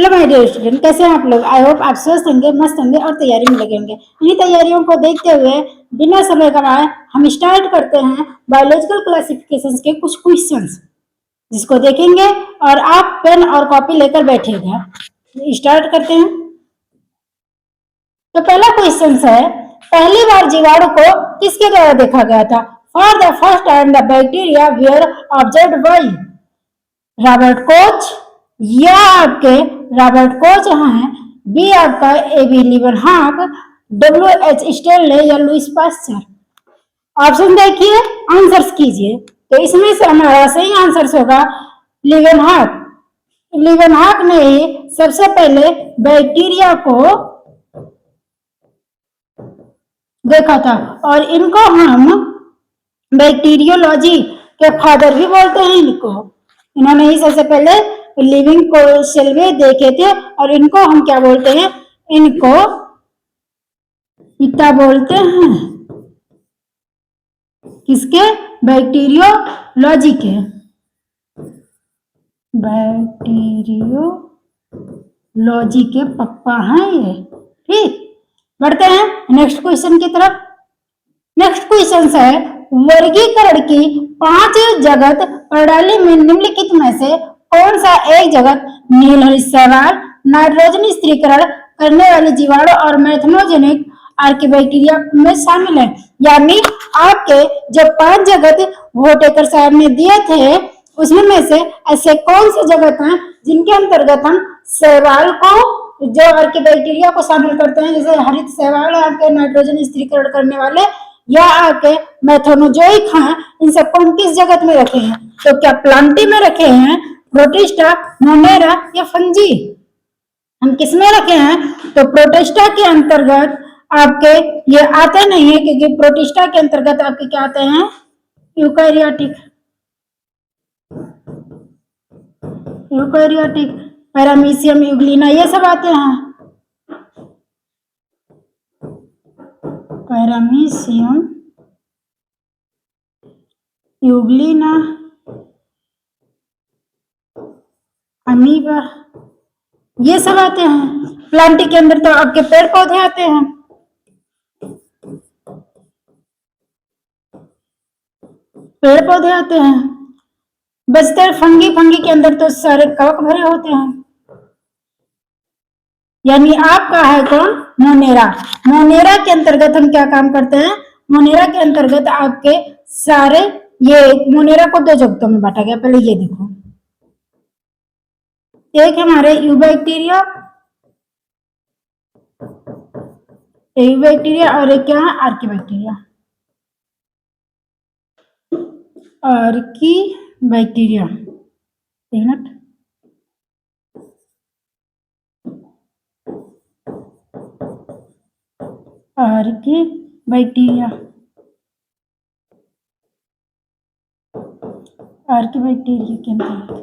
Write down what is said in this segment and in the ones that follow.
Hello my dear student, कैसे हैं आप लोग। आई होप आप स्वस्थ होंगे, मस्त होंगे और तैयारी में लगे होंगे। इन्हीं तैयारियों को देखते हुए बिना समय गवाए हम स्टार्ट करते हैं बायोलॉजिकल क्लासिफिकेशन के कुछ क्वेश्चंस, जिसको देखेंगे और आप पेन और कॉपी लेकर बैठेगा। स्टार्ट करते हैं। तो पहला क्वेश्चन है, पहली बार जीवाणु को किसके द्वारा देखा गया था। For the first time the bacteria were observed by Robert Koch, या आपके रॉबर्ट कोच हैं, बी आपका A B Leeuwenhoek, W H Stanley या लुईस पास्चर। ऑप्शन देखिए, आंसर्स कीजिए। तो इसमें से हमारा सही आंसर होगा लीवनहॉक। लीवनहॉक ने ही सबसे पहले बैक्टीरिया को देखा था, और इनको हम बैक्टीरियोलॉजी के फादर भी बोलते हैं। इन्होंने ही सबसे पहले लिविंग को सेल में देखे थे, और इनको हम क्या बोलते हैं, इनको पिता बोलते हैं। किसके? बैक्टीरियोलॉजी के। बैक्टीरियोलॉजी के पप्पा हैं ये। ठीक, बढ़ते हैं नेक्स्ट क्वेश्चन की तरफ। नेक्स्ट क्वेश्चन है, वर्गीकरण की 5 जगत प्रणाली में निम्नलिखित में से कौन सा एक जगत नीलहरित शैवाल, नाइट्रोजन स्थिरीकरण करने वाले जीवाणु और मैथनोजेनिक आर्किबैक्टीरिया में शामिल है। यानी आपके जो 5 जगत वोटेकर साहब ने दिए थे, उसमें से ऐसे कौन से जगत हैं जिनके अंतर्गत हम शैवाल को, जो आर्किबैक्टीरिया को शामिल करते हैं, जैसे हरित शैवाल आपके नाइट्रोजन स्थिरीकरण करने वाले, या आपके मैथोनोजोइक हैं, इन सबको हम किस जगत में रखे हैं। तो क्या प्लांटी में रखे हैं, प्रोटिस्टा, मोनेरा या फंजी। हम किस में रखे हैं? तो प्रोटिस्टा के अंतर्गत आपके ये आते नहीं है, क्योंकि प्रोटिस्टा के अंतर्गत आपके क्या आते हैं, यूकैरियोटिक, पैरामीशियम, यूग्लिना, ये सब आते हैं। पैरामीशियम, यूग्लिना, अमीबा, ये सब आते हैं। प्लांटी के अंदर तो आपके पेड़ पौधे आते हैं। पेड़ पौधे आते हैं। बचते फंगी, फंगी के अंदर तो सारे कवक भरे होते हैं। यानी आपका है कौन? मोनेरा। मोनेरा के अंतर्गत हम क्या काम करते हैं? मोनेरा के अंतर्गत आपके सारे, ये मोनेरा को 2 जगतों में बांटा गया। पहले ये देखो, एक हमारे यूबैक्टीरिया, यूबैक्टीरिया, और एक क्या है, आर्किबैक्टीरिया। आर्किबैक्टीरिया, एक मिनट, आर्किबैक्टीरिया, आर्किबैक्टीरिया के अंतर्गत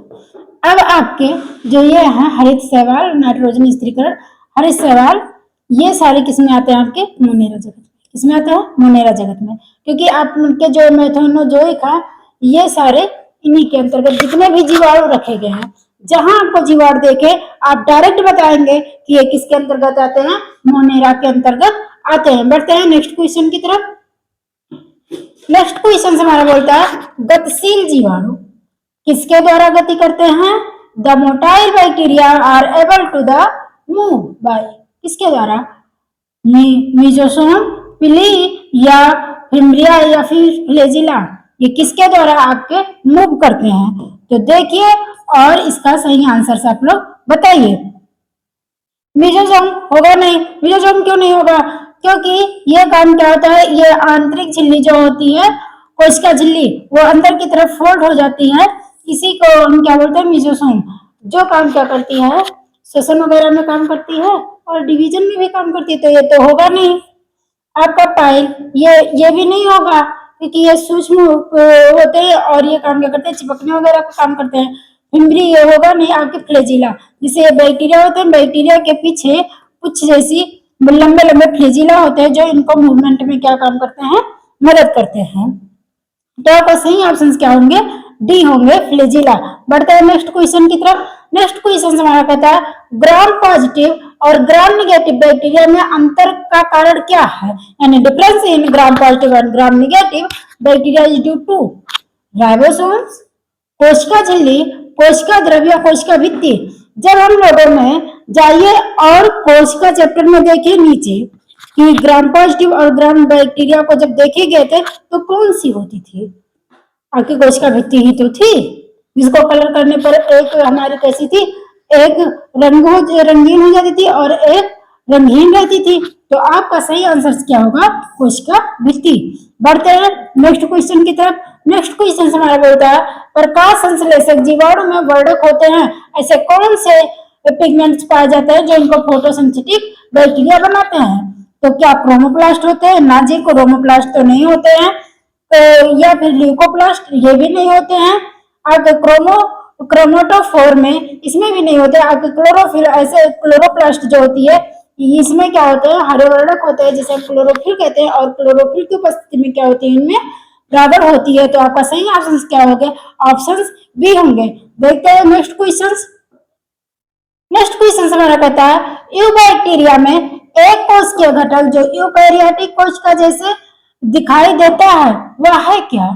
अब आपके जो ये है हरित शैवाल, नाइट्रोजन स्थिरीकरण, हरित शैवाल, ये सारे किसमें आते हैं? आपके मोनेरा जगत में। किसमें आते हैं? मोनेरा जगत में। क्योंकि आपके जो मैथोनोजोइक है, ये सारे इन्हीं के अंतर्गत जितने भी जीवाणु रखे गए हैं, जहां आपको जीवाणु देखे आप डायरेक्ट बताएंगे कि ये किसके अंतर्गत आते हैं? मोनेरा के अंतर्गत आते हैं। बढ़ते हैं नेक्स्ट क्वेश्चन की तरफ। नेक्स्ट क्वेश्चन हमारा बोलता है, गतिशील जीवाणु किसके द्वारा गति करते हैं? The motile bacteria are able to the move by, किसके द्वारा? मीजोसोम, पिली, या फिम्ब्रिया, या फिर फ्लैजिला, ये किसके द्वारा आपके मूव करते हैं? तो देखिए, और इसका सही आंसर आप लोग बताइए। मीजोसोम होगा नहीं। मीजोसोम क्यों नहीं होगा? क्योंकि ये काम क्या होता है, ये आंतरिक झिल्ली जो होती है, कोशिका झिल्ली, वो अंदर की तरफ फोल्ड हो जाती है। इसी को हम क्या बोलते हैं? मीजोसोम। जो काम क्या करती है? श्वसन वगैरह में काम करती है, और डिवीजन में भी काम करती है। तो ये तो होगा नहीं। आपका पाइल, ये भी नहीं होगा, क्योंकि ये सूक्ष्म होते हैं, और ये काम क्या करते हैं? चिपकने वगैरह का काम करते हैं। फिम्ब्री, ये होगा नहीं। आपके फ्लैजिला, जिसे ये बैक्टीरिया होते हैं, बैक्टीरिया के पीछे कुछ जैसी लंबे लंबे फ्लैजिला होते हैं, जो इनको मूवमेंट में क्या काम करते हैं? मदद करते हैं। तो आपका सही ऑप्शन क्या होंगे? डी होंगे फ्लैजिला। बढ़ते हैं नेक्स्ट क्वेश्चन की तरफ। नेक्स्ट क्वेश्चन हमारा कहता है ग्राम पॉजिटिव और ग्राम नेगेटिव बैक्टीरिया में अंतर का कारण क्या है, यानी difference in gram positive and gram negative bacteria is due to ribosomes, कोशिका झिल्ली, कोशिका द्रव्य, कोशिका भित्ति। जब हम लोगों में जाइए और कोशिका चैप्टर में देखे नीचे कि ग्राम पॉजिटिव और ग्राम बैक्टीरिया को जब देखे गए थे तो कौन सी होती थी, आपकी कोशिका भित्ति ही तो थी, जिसको कलर करने पर एक हमारी कैसी थी, एक रंगीन हो जाती थी और एक रंगहीन रहती थी। तो आपका सही आंसर क्या होगा, कोशिका भित्ति। बढ़ते हैं नेक्स्ट क्वेश्चन की तरफ। नेक्स्ट क्वेश्चन हमारा बोलता है प्रकाश संश्लेषक जीवाणु में वर्धक होते हैं, ऐसे कौन से पिगमेंट्स पाए जाते हैं जो इनको फोटोसिंथेटिक बैक्टीरिया बनाते हैं। तो क्या क्रोमोप्लास्ट होते हैं, ना जी क्रोमोप्लास्ट तो नहीं होते हैं, तो या फिर ल्यूकोप्लास्ट, ये भी नहीं होते हैं। आपके क्रोमोटोफोर में इसमें भी नहीं होते। आपके क्लोरोफिल, ऐसे क्लोरोप्लास्ट जो होती है इसमें क्या होते हैं, हरे वर्णक होते हैं जिसे क्लोरोफिल कहते हैं, और क्लोरोफिल की उपस्थिति में क्या होती है, इनमें राबर होती है। तो आपका सही ऑप्शन क्या होगा, ऑप्शन बी होंगे। देखते हैं नेक्स्ट क्वेश्चन। नेक्स्ट क्वेश्चन हमारा कहता है यूबैक्टीरिया में एक कोशिकीय घटक जो यूकैरियोटिक कोशिका जैसे दिखाई देता है वह है क्या।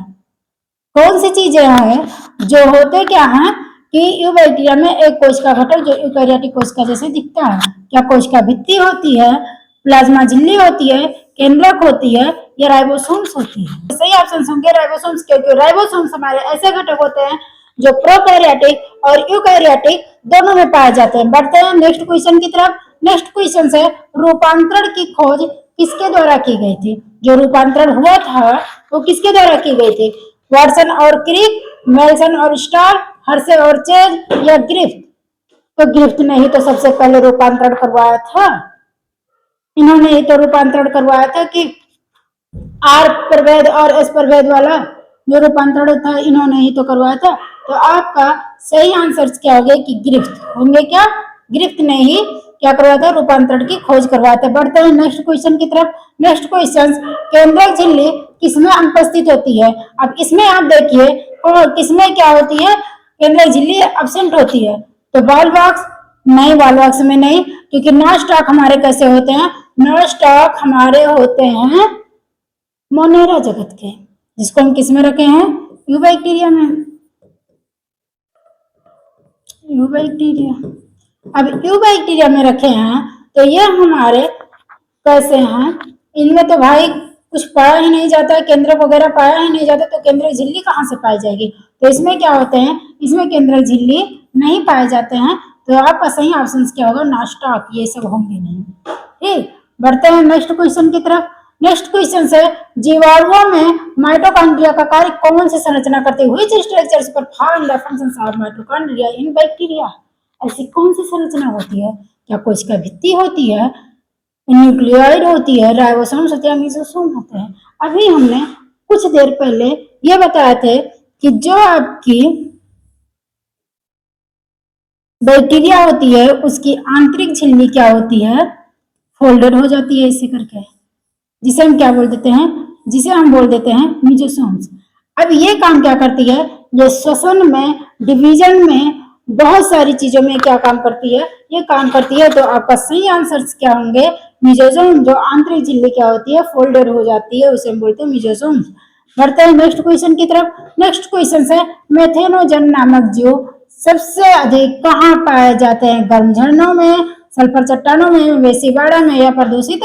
कौन सी चीजें हैं जो होते क्या हैं कि यूबैक्टीरिया में एक कोशिका घटक जो यूकैरियोटिक कोशिका जैसे दिखता है। क्या कोशिका भित्ति होती है, प्लाज्मा झिल्ली होती है, केंद्रक होती है, या राइबोसोम्स होती है। तो सही ऑप्शन होंगे राइबोसोम्स, क्योंकि राइबोसोम्स हमारे ऐसे घटक होते हैं जो प्रोकैरियोटिक और यूकैरियोटिक दोनों में पाए जाते हैं। बढ़ते हैं नेक्स्ट क्वेश्चन की तरफ। नेक्स्ट क्वेश्चन है रूपांतरण की खोज किसके द्वारा की गई थी। जो रूपांतरण हुआ था वो किसके द्वारा की गई थी, वाटसन और क्रिक, मेल्सन और स्टार, हर्शे और चेज, या ग्रिफ्थ। तो ग्रिफ्थ ने ही तो सबसे पहले रूपांतरण करवाया था, इन्होंने ही तो रूपांतरण करवाया था कि आर प्रभेद और एस प्रभेद वाला जो रूपांतरण था इन्होंने ही तो करवाया था। तो आपका सही आंसर क्या होगा कि ग्रिफ्थ होंगे। क्या ग्रिफ्थ ने ही क्या करवाया था, रूपांतरण की खोज करवाया था। बढ़ते हैं नेक्स्ट क्वेश्चन की तरफ। नेक्स्ट क्वेश्चन केंद्रक झिल्ली किसमें अनुपस्थित होती है। अब इसमें आप देखिए और किसमें क्या होती है, केंद्रक झिल्ली एब्सेंट होती है। तो बॉल बॉक्स नहीं, बॉल बॉक्स में नहीं, क्योंकि नॉन स्टॉक हमारे कैसे होते हैं, नॉन स्टॉक हमारे होते हैं मोनेरा जगत के, जिसको हम किसमें रखे हैं, यूबैक्टीरिया में। यूबैक्टीरिया, अब यूबैक्टीरिया में रखे हैं तो ये हमारे कैसे हैं, इनमें तो भाई कुछ पाया ही नहीं जाता, केंद्रक वगैरह पाया ही नहीं जाता, तो केंद्रक झिल्ली कहाँ से पाई जाएगी। तो इसमें क्या होते हैं, इसमें केंद्रक झिल्ली नहीं पाए जाते हैं। तो आपका सही ऑप्शन क्या होगा, नास्टॉक, ये सब होंगे नहीं। ठीक, बढ़ते हैं नेक्स्ट क्वेश्चन की तरफ। नेक्स्ट क्वेश्चन है जीवाणुओं में माइटोकॉन्ड्रिया का कार्य कौन सी संरचना करते हुए structures perform the functions of mitochondria in bacteria. ऐसी कौन सी संरचना होती है, क्या कोशिका भित्ति होती है, न्यूक्लियोइड होती है, राइबोसोम्स होते हैं, मेसोसोम होते हैं। अभी हमने कुछ देर पहले ये बताए थे कि जो आपकी बैक्टीरिया होती है उसकी आंतरिक झिल्ली क्या होती है, फोल्डेड हो जाती है इसी करके, जिसे हम क्या बोल देते हैं, जिसे हम बोल देते हैं मेसोसोम्स। अब ये काम क्या करती है, ये श्वसन में, डिवीजन में, बहुत सारी चीजों में क्या काम करती है, ये काम करती है। तो आपका सही आंसर क्या होंगे, मेसोसोम। जो आंतरिक झिल्ली क्या होती है, फोल्डेड हो जाती है, उसे हम बोलते हैं मेसोसोम। बढ़ते हैं नेक्स्ट क्वेश्चन की तरफ। नेक्स्ट क्वेश्चन है मेथेनोजन नामक जीव सबसे अधिक कहाँ पाए जाते हैं, गर्म झरनों में, सल्फर चट्टानों में, वेसीबाड़ा में, या प्रदूषित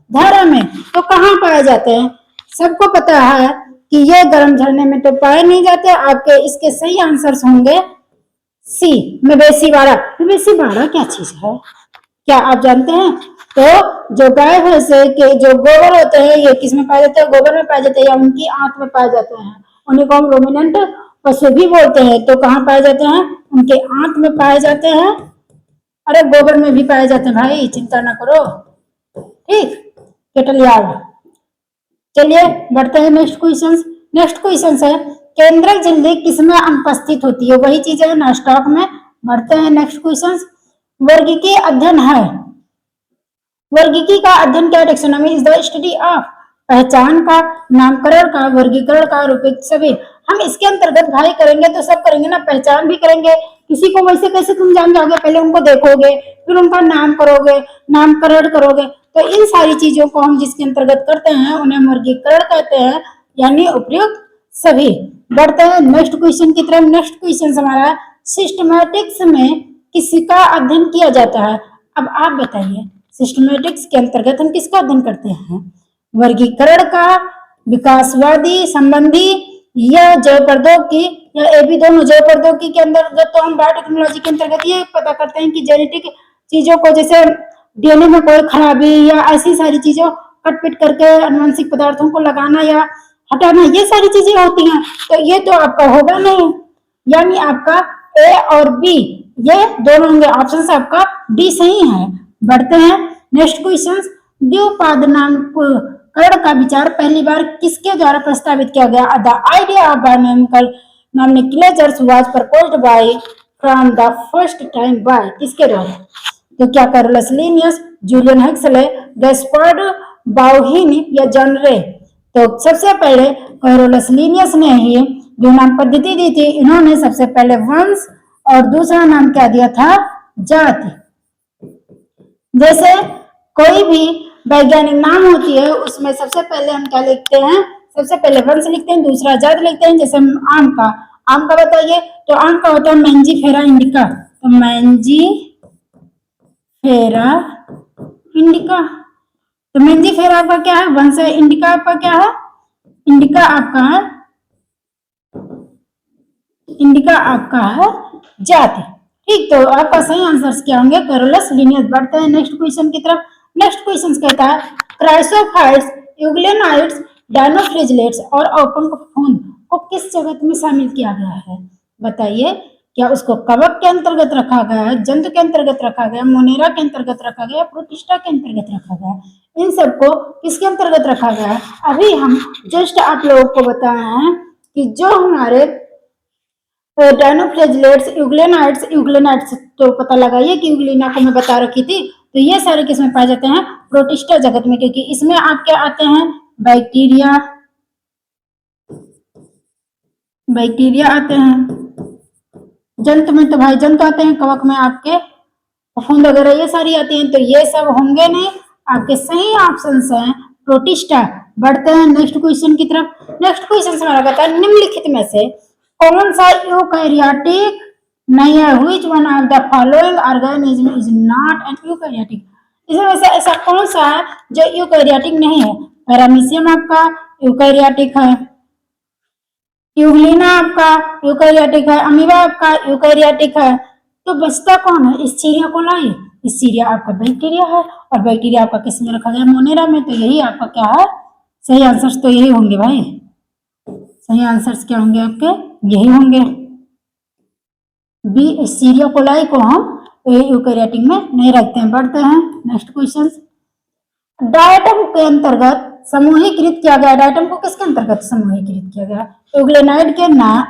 धारा में। तो कहाँ पाए जाते हैं, सबको पता है कि ये गर्म झरने में तो पाए नहीं जाते। आपके इसके सही आंसर्स होंगे सी में वेसीबाड़ा। वेसीबाड़ा क्या चीज है, क्या आप जानते हैं। तो जो गाय भैंस के जो गोबर होते हैं ये किस में पाए जाते हैं, गोबर में पाए जाते हैं, या उनकी आंत में पाए जाते हैं, उन्हीं को हम रोमिनेंट पशु भी बोलते हैं। तो कहाँ पाए जाते हैं, उनके आंत में पाए जाते हैं। अरे गोबर में भी पाए जाते हैं भाई, चिंता ना करो। ठीक, केटल यार्ड। चलिए बढ़ते हैं नेक्स्ट क्वेश्चन। नेक्स्ट क्वेश्चन है केंद्रक झिल्ली किसमें अनुपस्थित होती है, वही चीज है नास्टॉक में। बढ़ते हैं नेक्स्ट क्वेश्चन। वर्गीकीय अध्ययन है, वर्गीकी का अध्ययन क्या, taxonomy is the study of, पहचान का, नामकरण का, वर्गीकरण का, रूपित सभी। हम इसके अंतर्गत भाई करेंगे तो सब करेंगे ना, पहचान भी करेंगे। किसी को वैसे कैसे तुम जान जाओगे, पहले उनको देखोगे, फिर उनका नाम करोगे, नामकरण करोगे। तो इन सारी चीजों को हम जिसके अंतर्गत करते हैं उन्हें वर्गीकरण कहते हैं, यानी उपयुक्त सभी। बढ़ते हैं नेक्स्ट क्वेश्चन की तरफ। नेक्स्ट क्वेश्चन हमारा सिस्टमैटिक्स में किसका अध्ययन किया जाता है? अब आप बताइए, सिस्टमैटिक्स के अंतर्गत हम किसका अध्ययन करते हैं? वर्गीकरण का, विकासवादी, संबंधी या जैव प्रौद्योगिकी, या ये भी दोनों। जैव प्रौद्योगिकी के अंतर्गत तो हम बायोटेक्नोलॉजी के अंतर्गत ये पता करते हैं कि जेनेटिक चीजों को, जैसे डीएनए में कोई खराबी या ऐसी सारी चीजों कट पिट करके अनुवांशिक पदार्थों को लगाना या हटाना, ये सारी चीजें होती हैं। तो ये तो आपका होगा नहीं, यानी आपका ए और बी ये दोनों होंगे। ऑप्शन आपका डी सही है। बढ़ते हैं नेक्स्ट क्वेश्चन। द्विपादनामकरण का विचार पहली बार किसके द्वारा प्रस्तावित किया गया? The idea of binomial nomenclature was proposed by from the first time by, किसके द्वारा? तो क्या Carolus Linnaeus, Julian Huxley, Gaspard Bauhin या जॉन रे? तो सबसे पहले कैरोलस लिनियस ने ही जो नाम पद्धति दी थी, इन्होंने सबसे पहले वंश और दूसरा नाम क्या दिया था? जाति। जैसे कोई भी वैज्ञानिक नाम होती है उसमें सबसे पहले हम क्या लिखते हैं? सबसे पहले वंश लिखते हैं, दूसरा जाति लिखते हैं। जैसे आम का बताइए, तो आम का होता है मैंजीफेरा इंडिका, तो मैंजीफेरा इंडिका। तो मैंजीफेरा आपका क्या है? वंश है। इंडिका आपका क्या है? इंडिका आपका है जाति। ठीक, तो आपका सही आंसर क्या होंगे? Carolus Linnaeus. बढ़ते हैं नेक्स्ट क्वेश्चन की तरफ। नेक्स्ट क्वेश्चन कहता है क्राइसोफाइट्स, यूग्लेनाइट्स, डायनोफ्लेजिलेट्स और औपंक फफूंद को किस जगत में शामिल किया गया है? बताइए, क्या उसको कवक के अंतर्गत रखा गया है, जंतु के अंतर्गत रखा गया, मोनेरा के अंतर्गत रखा गया, प्रोटिस्टा के अंतर्गत रखा गया? इन सबको किसके अंतर्गत रखा गया है? अभी हम जस्ट आप लोगों को बताए हैं कि जो हमारे डायनोफ्लेजिलेट्स, यूग्लेनाइट्स तो पता लगाइए कि यूग्लिना को मैं बता रखी थी। तो ये सारे किसमें पाए जाते हैं? प्रोटिस्टा जगत में, क्योंकि इसमें आपके आते हैं बैक्टीरिया आते हैं। जंतु में तो भाई जंतु आते हैं, कवक में आपके फफूंद वगैरह ये सारी आती हैं, तो ये सब होंगे नहीं। आपके सही ऑप्शन है प्रोटिस्टा। बढ़ते हैं नेक्स्ट क्वेश्चन की तरफ। नेक्स्ट क्वेश्चन हमारा कहता है निम्नलिखित में से कौन सा यूकैरियोटिक नहीं है? Which one of the following organism is not an eukaryotic? इसमें से ऐसा कौन सा है जो यूकैरियोटिक नहीं है? पैरामीशियम आपका यूकैरियोटिक है, यूग्लिना आपका यूकैरियोटिक है, अमीबा आपका यूकैरियोटिक है, तो बचता कौन है? इस्चीरिया कोलाई। इस्चीरिया आपका बैक्टीरिया है, और बैक्टीरिया आपका किस में रखा गया? मोनेरा में। तो यही आपका क्या है? सही आंसर्स तो यही होंगे भाई। सही आंसर्स क्या होंगे आपके? यही होंगे। बी, इस्चीरिया कोलाई को हम यूकैरियोटिक में नहीं रखते हैं। बढ़ते हैं नेक्स्ट क्वेश्चन। डायटम के अंतर्गत समूहीकृत किया गया। डायटम को किसके अंतर्गत समूहीकृत किया गया? यूग्लेनाइड के ना,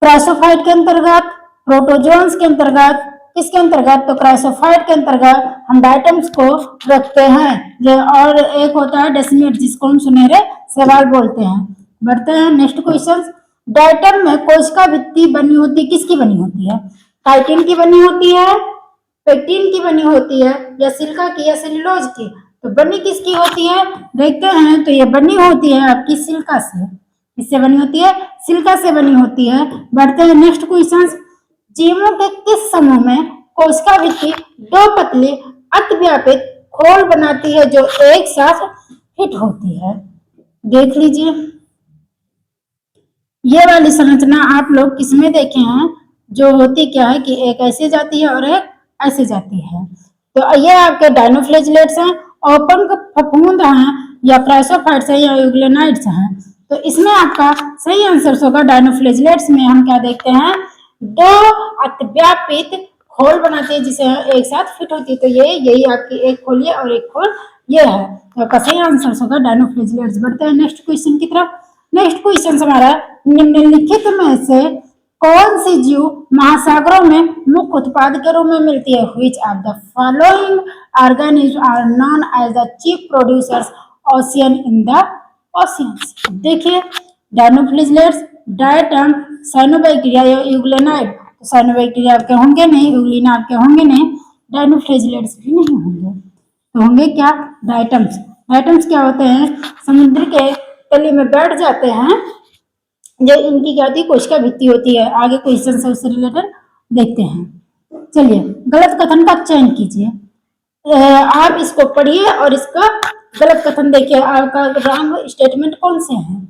क्राइसोफाइट के अंतर्गत, प्रोटोजोन्स के अंतर्गत, किसके अंतर्गत? तो क्राइसोफाइट के अंतर्गत हम डायटम्स को रखते हैं। और एक होता है डेसिमेट, जिसको हम सुनहरे सवाल बोलते हैं। बढ़ते हैं नेक्स्ट क्वेश्चन। डायटम में कोशिका भित्ति बनी होती किसकी बनी होती है? काइटिन की बनी होती है, पेक्टिन की बनी होती है, या सिलिका की, या सेल्यूलोज की? तो बनी किसकी होती है? देखते हैं, तो ये बनी होती है आपकी सिलिका से। किससे बनी होती है? सिलिका से बनी होती है। बढ़ते हैं नेक्स्ट क्वेश्चन। जीवों के किस समूह में कोशिका भित्ति दो पतले अतिव्यापित खोल बनाती है जो एक साथ फिट होती है? देख लीजिए, ये वाली संरचना आप लोग किसमें देखे हैं? जो होती क्या है कि एक ऐसे जाती है और एक ऐसे जाती है। तो ये आपके डायनोफ्लेजिलेट्स हैं, औपंक फफूंद हैं, या क्राइसोफाइट्स हैं, या यूग्लेनाइड्स हैं? तो इसमें आपका सही आंसर होगा डायनोफ्लेजिलेट्स में हम क्या देखते हैं? दो अतिव्यापित खोल बनाती है जिसे एक साथ फिट होती है। तो ये यही आपकी एक खोल ये और एक खोल ये है, तो आपका सही आंसर होगा डायनोफ्लेजिलेट्स। बढ़ते हैं नेक्स्ट क्वेश्चन की तरफ। नेक्स्ट क्वेश्चन हमारा निम्नलिखित में से कौन सी जीव महासागरों में मुख्य उत्पाद के रूप में मिलती है? Which of the following organisms are known as the chief producers ocean in the oceans? देखिए, डायनोफ्लेजिलेट्स, डायटम, साइनोबैक्टीरिया या यूग्लेनाइड। तो साइनोबैक्टीरिया आपके होंगे नहीं, यूग्लिना आपके होंगे नहीं, डायनोफ्लेजिलेट्स भी नहीं होंगे। तो होंगे क्या? डायटम्स। डायटम्स क्या होते हैं? समुद्र के तले में बैठ जाते हैं, जो इनकी क्या होती है? कोशिका भित्ति होती है। आगे क्वेश्चन से उससे रिलेटेड देखते हैं। चलिए, गलत कथन का चयन कीजिए। आप इसको पढ़िए और इसका गलत कथन देखिए, आपका रॉन्ग स्टेटमेंट कौन से हैं।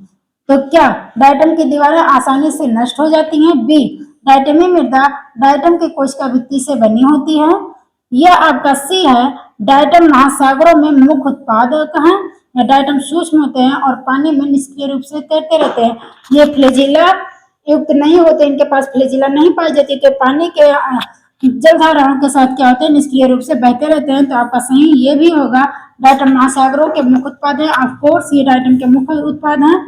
तो क्या डायटम की दीवारें आसानी से नष्ट हो जाती हैं? बी, डायटमी मृदा डायटम की कोशिका भित्ति से बनी होती है। यह आपका सी है, डायटम महासागरों में मुख्य उत्पादक हैं। या डायटम सूक्ष्म होते हैं और पानी में निष्क्रिय रूप से तैरते रहते हैं। ये फ्लैजिला युक्त नहीं होते, इनके पास फ्लैजिला नहीं पाई जाती, तो पानी के जलधाराओं के साथ क्या होते हैं? निष्क्रिय रूप से बहते रहते हैं। तो आपका सही ये भी होगा, डायटम महासागरों के मुख्य उत्पाद है। ऑफकोर्स ये डायटम के मुख्य उत्पाद हैं।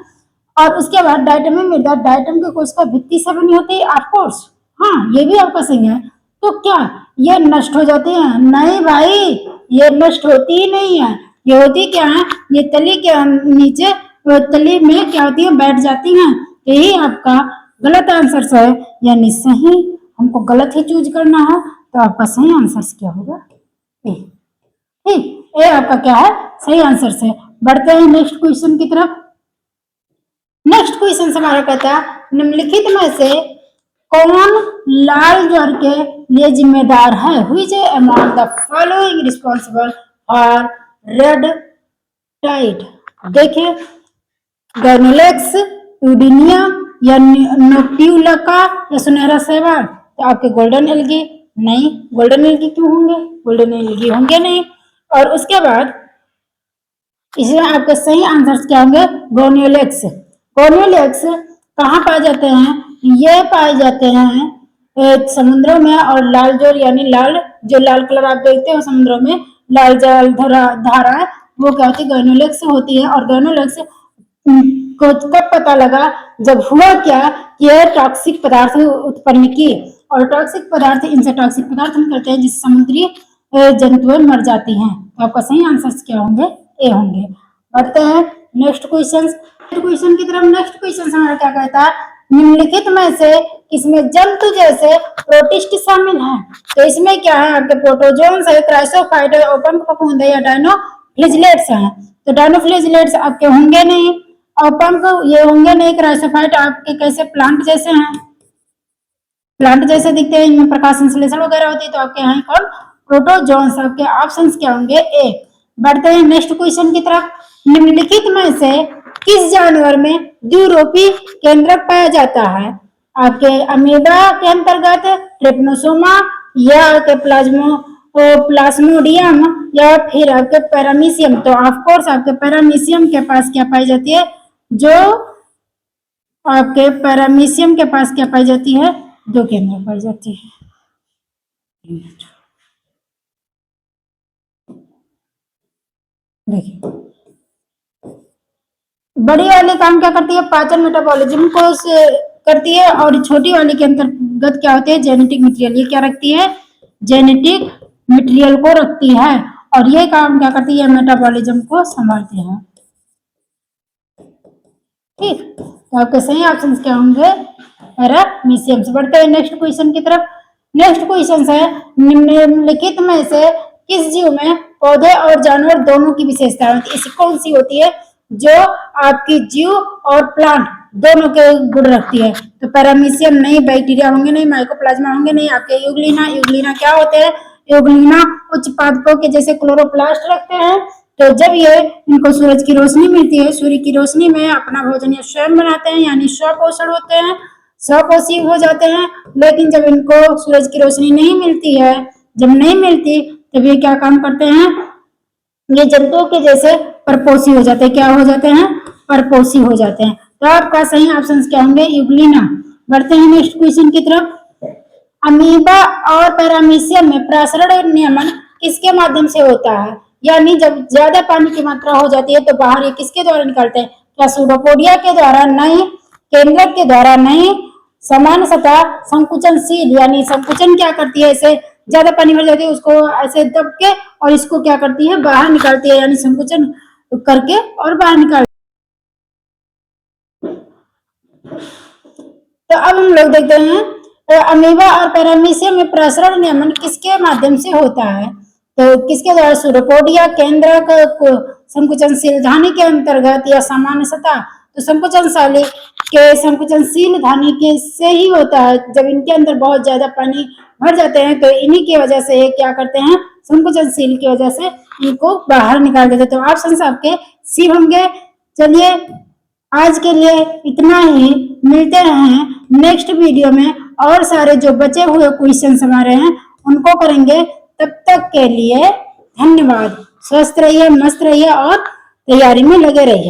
और उसके बाद डायटमी मृदा डायटम के कोशिका भित्ति से बनी होती है। ऑफकोर्स हाँ, ये भी आपका सही है। तो क्या ये नष्ट हो जाती है? नहीं भाई, ये नष्ट होती ही नहीं है। ये होती क्या है? ये तली के नीचे, तली में क्या होती है? बैठ जाती हैं। तो यही आपका गलत आंसर है, यानी सही हमको गलत ही चूज करना है। तो आपका सही आंसर क्या होगा? ए। ठीक, ये आपका क्या है? सही आंसर है। बढ़ते हैं नेक्स्ट क्वेश्चन की तरफ। नेक्स्ट क्वेश्चन हमारा कहता है, निम्नलिखित में से कौन लाल ज्वर के लिए जिम्मेदार है? Which among the following responsible for red tide? देखिए, गैनुलेक्स, यूडिनिया या नोक्टियुलका या सुनहरा शैवाल। तो आपके गोल्डन एल्गी नहीं, गोल्डन एल्गी क्यों होंगे? गोल्डन एल्गी होंगे नहीं। और उसके बाद इसमें आपके सही आंसर क्या होंगे? गोनियोलेक्स। गोनियोलेक्स कहाँ पाए जाते हैं? ये पाए जाते हैं समुद्रों में। और लाल जोर यानी लाल, जो लाल कलर आप देखते हो समुद्रों में, लाल जल धारा, वो क्या होती है? गोनियोलेक्स होती है। और गोनियोलेक्स को कब पता लगा? जब हुआ क्या कि यह टॉक्सिक पदार्थ उत्पन्न की। और टॉक्सिक पदार्थ, इनसे टॉक्सिक पदार्थ निकलते हैं जिससे समुद्री जंतुएं मर जाती हैं। तो आपका सही आंसर क्या होंगे? ए होंगे। बढ़ते हैं नेक्स्ट क्वेश्चन की तरफ। नेक्स्ट क्वेश्चन हमारा क्या कहता है, निम्नलिखित में से इसमें जंतु जैसे प्रोटिस्ट शामिल हैं। तो इसमें क्या है? आपके प्रोटोजोन्स है, क्राइसोफाइट है, ओपन फफूंद है या डायनोफ्लेजिलेट्स हैं। तो डायनोफ्लेजिलेट्स आपके होंगे नहीं, ओपन ये होंगे नहीं, क्राइसोफाइट आपके कैसे प्लांट जैसे हैं, प्लांट जैसे दिखते हैं, इनमें प्रकाश संश्लेषण वगैरह होती है। तो आपके यहाँ कौन? प्रोटोजोन्स। आपके ऑप्शंस क्या होंगे? ए। बढ़ते हैं नेक्स्ट क्वेश्चन की तरफ। निम्नलिखित में से किस जानवर में द्विरूपी केंद्रक पाया जाता है? आपके अमीबा के अंतर्गत, ट्रिपनोसोमा या आपके प्लाज्मोडियम या फिर आपके पैरामीशियम। तो ऑफकोर्स आपके पैरामीशियम के पास क्या पाई जाती है? जो आपके पैरामीशियम के पास क्या पाई जाती है? दो केंद्र पाई जाती है। देखिए, बड़ी वाली काम क्या करती है? पाचन मेटाबॉलिज्म को करती है। और छोटी वाली के अंतर्गत क्या होती है? Genetic material. ये क्या रखती है? जेनेटिक मटेरियल को रखती है। और ये काम क्या करती है? मेटाबॉलिज्म को संभालती है। ठीक, तो आपके सही ऑप्शन क्या होंगे? पैरामीशियम। बढ़ते हैं नेक्स्ट क्वेश्चन की तरफ। नेक्स्ट क्वेश्चन है, निम्नलिखित में से किस जीव में पौधे और जानवर दोनों की विशेषता होती है? ऐसी कौन सी होती है जो आपकी जीव और प्लांट दोनों के गुण रखती है? तो पैरामीशियम नहीं, बैक्टीरिया होंगे नहीं, माइकोप्लाज्मा होंगे नहीं, आपके यूग्लिना। यूग्लिना क्या होते हैं? यूग्लिना उच्च पादपों के जैसे क्लोरोप्लास्ट रखते हैं। तो जब ये इनको सूरज की रोशनी मिलती है, सूर्य की रोशनी में अपना भोजन ये स्वयं बनाते हैं, यानी स्वपोषण होते हैं, स्वपोषी हो जाते हैं। लेकिन जब इनको सूरज की रोशनी नहीं मिलती है, जब नहीं मिलती, तब ये क्या काम करते हैं? ये जंतुओं के जैसे परपोषी हो जाते हैं। क्या हो जाते हैं? परपोषी हो जाते हैं। तो आपका सही ऑप्शन क्या होंगे? यूग्लिना। बढ़ते हैं नेक्स्ट क्वेश्चन की तरफ। अमीबा और पैरामीशियम में प्रसरण नियमन किसके माध्यम से होता है? यानी जब ज्यादा पानी की मात्रा हो जाती है तो बाहर ये किसके द्वारा निकलते हैं? क्या सूडोपोडिया के द्वारा? नहीं। केंद्रक के द्वारा? नहीं। समान सतह संकुचनशील, यानी संकुचन क्या करती है? ऐसे ज्यादा पानी भर जाती है उसको ऐसे दब के और इसको क्या करती है? बाहर निकालती है, यानी संकुचन करके और बाहर निकाल। तो अब हम लोग देखते हैं अमीबा और पैरामीशियम में प्रसरण नियमन किसके माध्यम से होता है? तो किसके द्वारा? सूडोपोडिया केंद्रक संकुचनशील धानी के अंतर्गत या सामान्य सतह? तो संकुचनशील धानी के से ही होता है। जब इनके अंदर बहुत ज्यादा पानी भर जाते हैं तो इन्हीं की वजह से क्या करते हैं, संकुचनशील की वजह से इनको बाहर निकाल देते हैं। तो ऑप्शन आपके सी होंगे। चलिए आज के लिए इतना ही, मिलते हैं नेक्स्ट वीडियो में। और सारे जो बचे हुए क्वेश्चंस हमारे हैं उनको करेंगे। तब तक के लिए धन्यवाद। स्वस्थ रहिए, मस्त रहिए और तैयारी में लगे रहिए।